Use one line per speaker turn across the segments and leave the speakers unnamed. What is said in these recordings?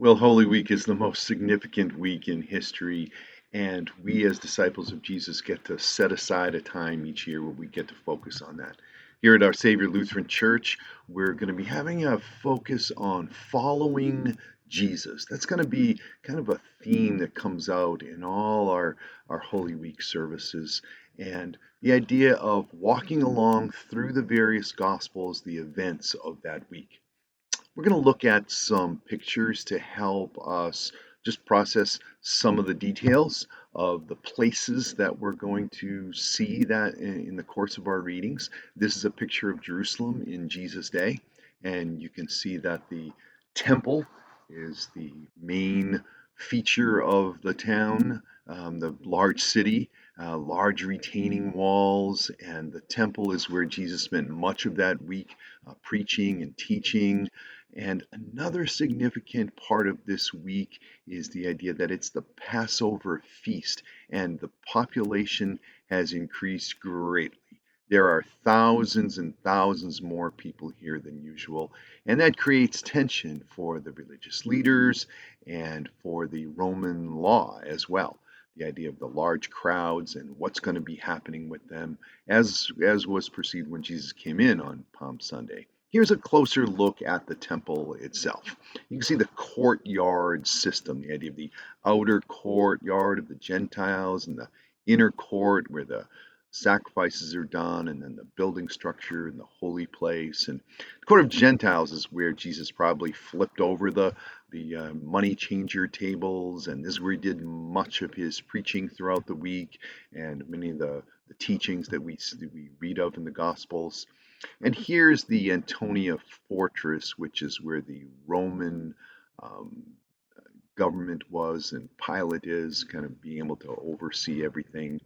Well, Holy Week is the most significant week in history, and we as disciples of Jesus get to set aside a time each year where we get to focus on that. Here at Our Savior Lutheran Church, we're going to be having a focus on following Jesus. That's going to be kind of a theme that comes out in all our Holy Week services. And the idea of walking along through the various Gospels, the events of that week. We're going to look at some pictures to help us just process some of the details of the places that we're going to see that in the course of our readings. This is a picture of Jerusalem in Jesus' day, and you can see that the temple is the main feature of the town, the large city, large retaining walls, and the temple is where Jesus spent much of that week preaching and teaching. And another significant part of this week is the idea that it's the Passover feast, and the population has increased greatly. There are thousands and thousands more people here than usual, and that creates tension for the religious leaders and for the Roman law as well. The idea of the large crowds and what's going to be happening with them, as was perceived when Jesus came in on Palm Sunday. Here's a closer look at the temple itself. You can see the courtyard system, the idea of the outer courtyard of the Gentiles and the inner court where the sacrifices are done, and then the building structure and the holy place. And the court of Gentiles is where Jesus probably flipped over the money changer tables, and this is where he did much of his preaching throughout the week and many of the teachings that we read of in the Gospels. And here's the Antonia Fortress, which is where the Roman um, government was and Pilate is, kind of being able to oversee everything.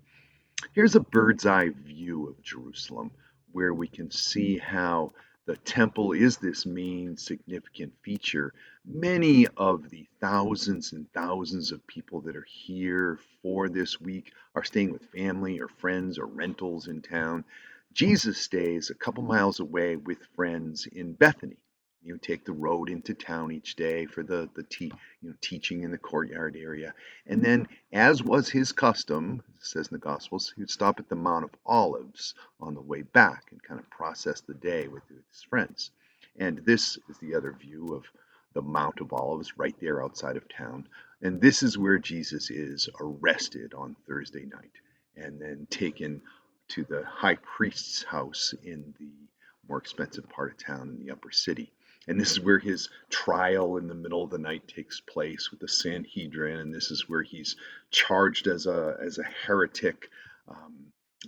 Here's a bird's eye view of Jerusalem where we can see how the temple is this main significant feature. Many of the thousands and thousands of people that are here for this week are staying with family or friends or rentals in town. Jesus stays a couple miles away with friends in Bethany. You take the road into town each day for teaching in the courtyard area. And then, as was his custom, it says in the Gospels, he would stop at the Mount of Olives on the way back and kind of process the day with his friends. And this is the other view of the Mount of Olives right there outside of town. And this is where Jesus is arrested on Thursday night and then taken to the high priest's house in the more expensive part of town in the upper city. And this is where his trial in the middle of the night takes place with the Sanhedrin, and this is where he's charged as a heretic,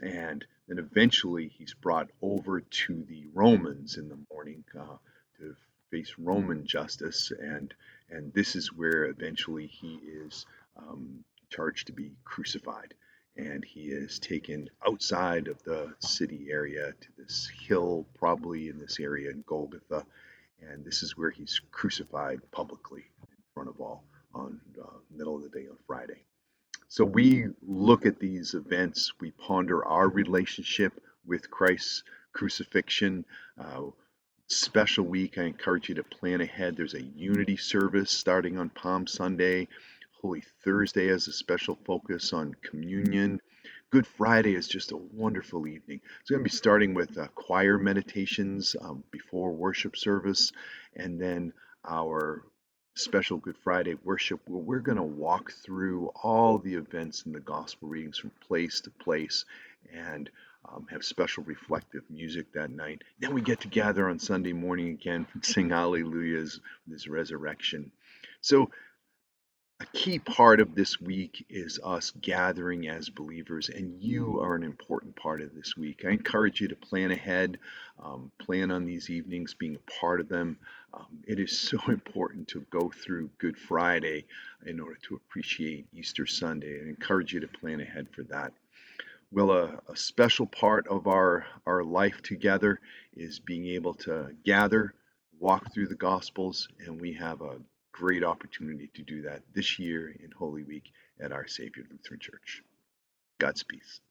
and then eventually he's brought over to the Romans in the morning to face Roman justice, and this is where eventually he is charged to be crucified. And he is taken outside of the city area to this hill, probably in this area in Golgotha, and this is where he's crucified publicly in front of all on middle of the day on Friday. So we look at these events, we ponder our relationship with Christ's crucifixion. Special week, I encourage you to plan ahead. There's a unity service starting on Palm Sunday. Holy Thursday has a special focus on communion. Good Friday is just a wonderful evening. It's going to be starting with choir meditations before worship service, and then our special Good Friday worship where we're going to walk through all the events in the gospel readings from place to place and have special reflective music that night. Then we get to gather on Sunday morning again and sing Alleluias with his resurrection. So a key part of this week is us gathering as believers, and you are an important part of this week. I encourage you to plan ahead, plan on these evenings, being a part of them. It is so important to go through Good Friday in order to appreciate Easter Sunday. I encourage you to plan ahead for that. Well, a special part of our life together is being able to gather, walk through the Gospels, and we have a great opportunity to do that this year in Holy Week at Our Savior Lutheran Church. God's peace.